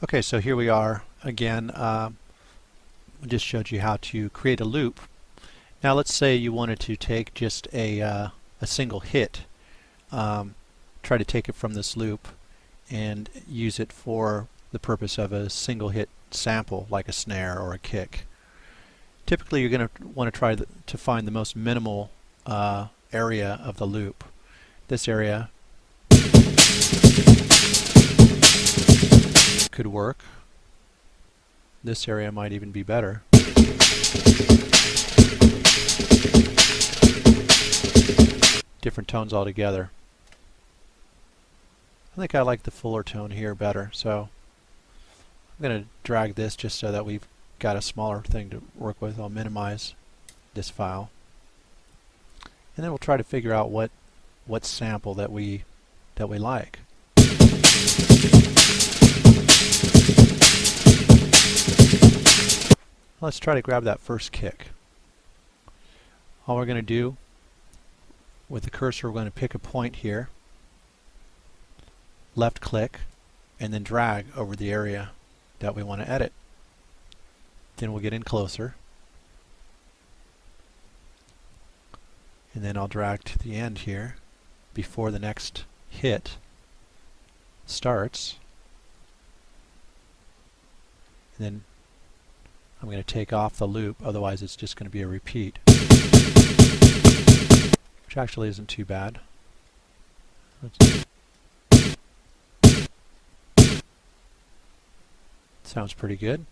Okay, so here we are again. I just showed you how to create a loop. Now let's say you wanted to take just a single hit, try to take it from this loop and use it for the purpose of a single hit sample like a snare or a kick. Typically you're going to want to try to find the most minimal area of the loop. This area could work. This area might even be better. Different tones altogether. I think I like the fuller tone here better, so I'm going to drag this just so that we've got a smaller thing to work with. I'll minimize this file. And then we'll try to figure out what sample that we like. Let's try to grab that first kick. All we're going to do with the cursor, we're going to pick a point here, left click, and then drag over the area that we want to edit. Then we'll get in closer, and then I'll drag to the end here before the next hit starts, and then I'm going to take off the loop, otherwise it's just going to be a repeat, which actually isn't too bad. Sounds pretty good.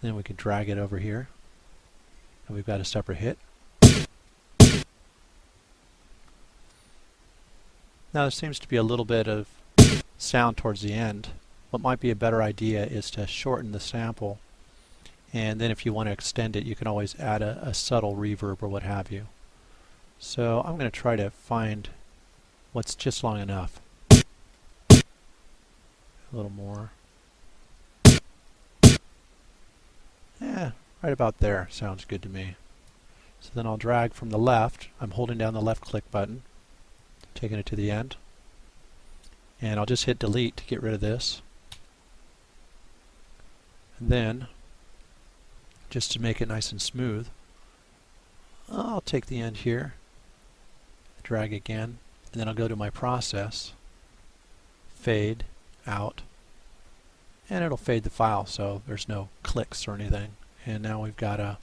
Then we can drag it over here, and we've got a separate hit. Now there seems to be a little bit of sound towards the end. What might be a better idea is to shorten the sample, and then if you want to extend it, you can always add a subtle reverb or what have you. So I'm going to try to find what's just long enough. A little more. Yeah, right about there sounds good to me. So then I'll drag from the left. I'm holding down the left click button, taking it to the end, and I'll just hit delete to get rid of this. And then, just to make it nice and smooth, I'll take the end here, drag again, and then I'll go to my process, fade out, and it'll fade the file so there's no clicks or anything. And now we've got a,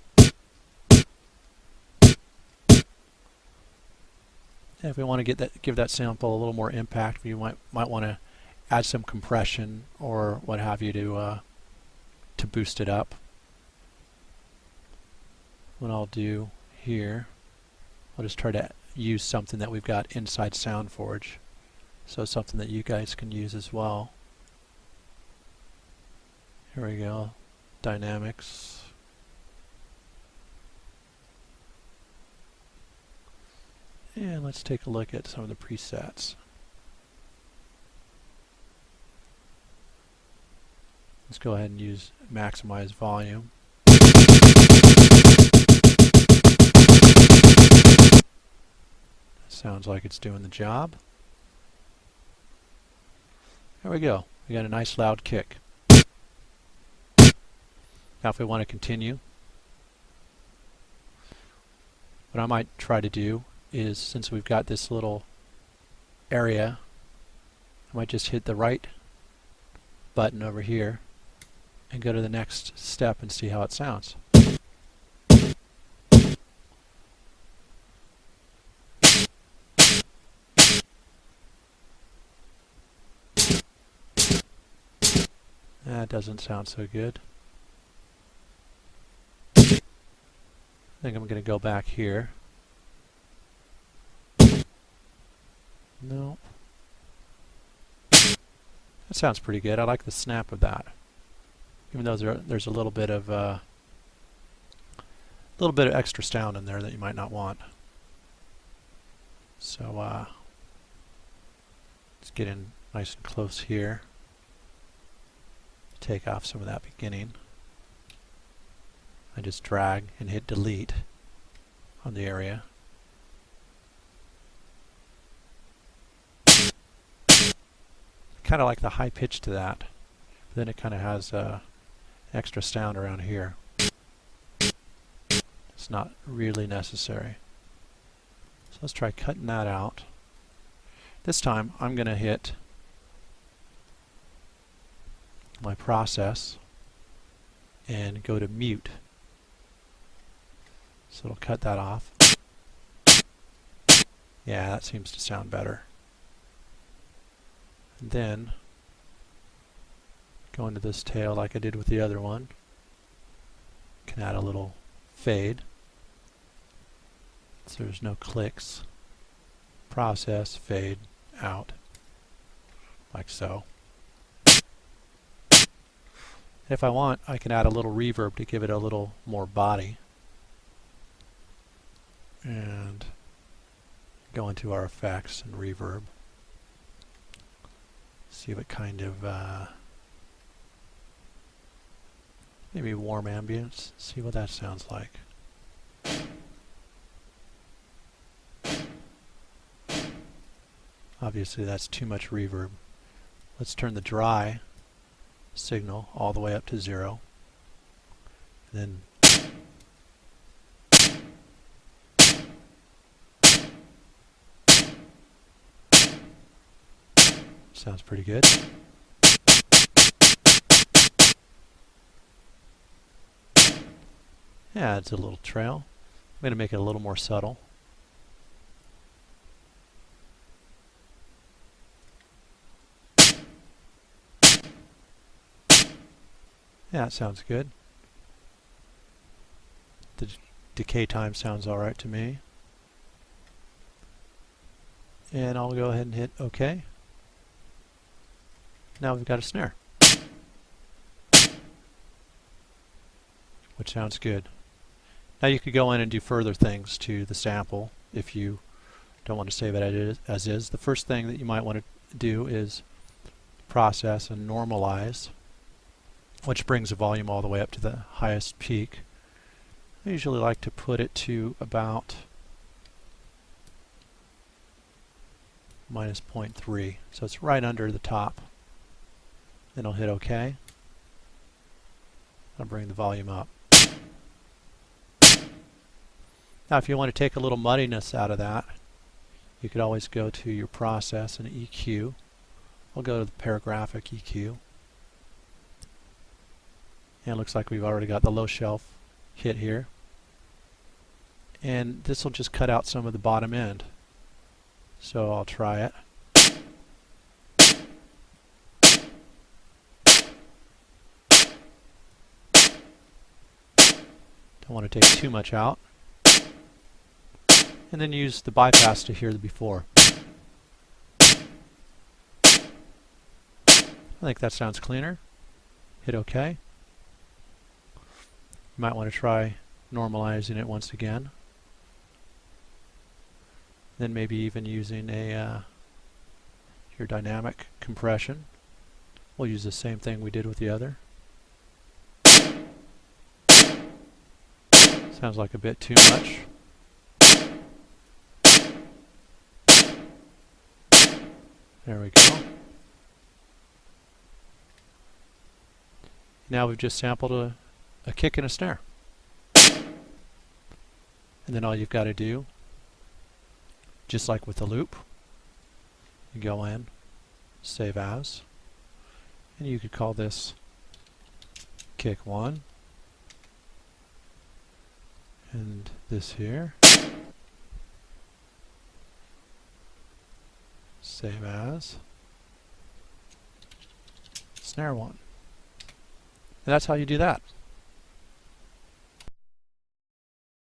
if we want to give that sample a little more impact, we might want to add some compression or what have you to boost it up. What I'll do here, I'll just try to use something that we've got inside SoundForge, so something that you guys can use as well. Here we go, Dynamics. And let's take a look at some of the presets. Let's go ahead and use maximize volume. Sounds like it's doing the job. There we go. We got a nice loud kick. Now if we want to continue, what I might try to do is, since we've got this little area, I might just hit the right button over here and go to the next step and see how it sounds. That doesn't sound so good. I think I'm going to go back here. No. That sounds pretty good. I like the snap of that. Even though there's a little bit of extra sound in there that you might not want. So let's get in nice and close here. Take off some of that beginning. I just drag and hit delete on the area. Kind of like the high pitch to that. Then it kind of has extra sound around here. It's not really necessary. So let's try cutting that out. This time I'm going to hit my process and go to mute. So it'll cut that off. Yeah, that seems to sound better. And then go into this tail like I did with the other one. Can add a little fade so there's no clicks. Process, fade, out, like so. If I want, I can add a little reverb to give it a little more body. And go into our effects and reverb. See what kind of maybe warm ambience. See what that sounds like. Obviously that's too much reverb. Let's turn the dry signal all the way up to 0. And then sounds pretty good. Yeah, it's a little trail. I'm going to make it a little more subtle. Yeah, it sounds good. The decay time sounds alright to me. And I'll go ahead and hit OK. Now we've got a snare, which sounds good. Now you could go in and do further things to the sample if you don't want to save it as is. The first thing that you might want to do is process and normalize, which brings the volume all the way up to the highest peak. I usually like to put it to about -0.3, so it's right under the top. Then I'll hit OK. I'll bring the volume up. Now if you want to take a little muddiness out of that, you could always go to your process and EQ. I'll go to the paragraphic EQ. And it looks like we've already got the low shelf hit here. And this will just cut out some of the bottom end. So I'll try it. Don't want to take too much out. And then use the bypass to hear the before. I think that sounds cleaner. Hit OK. You might want to try normalizing it once again. Then maybe even using your dynamic compression. We'll use the same thing we did with the other. Sounds like a bit too much. There we go. Now we've just sampled a kick and a snare. And then all you've got to do, just like with the loop, you go in, save as, and you could call this kick 1, and this here, save as, snare 1. And that's how you do that.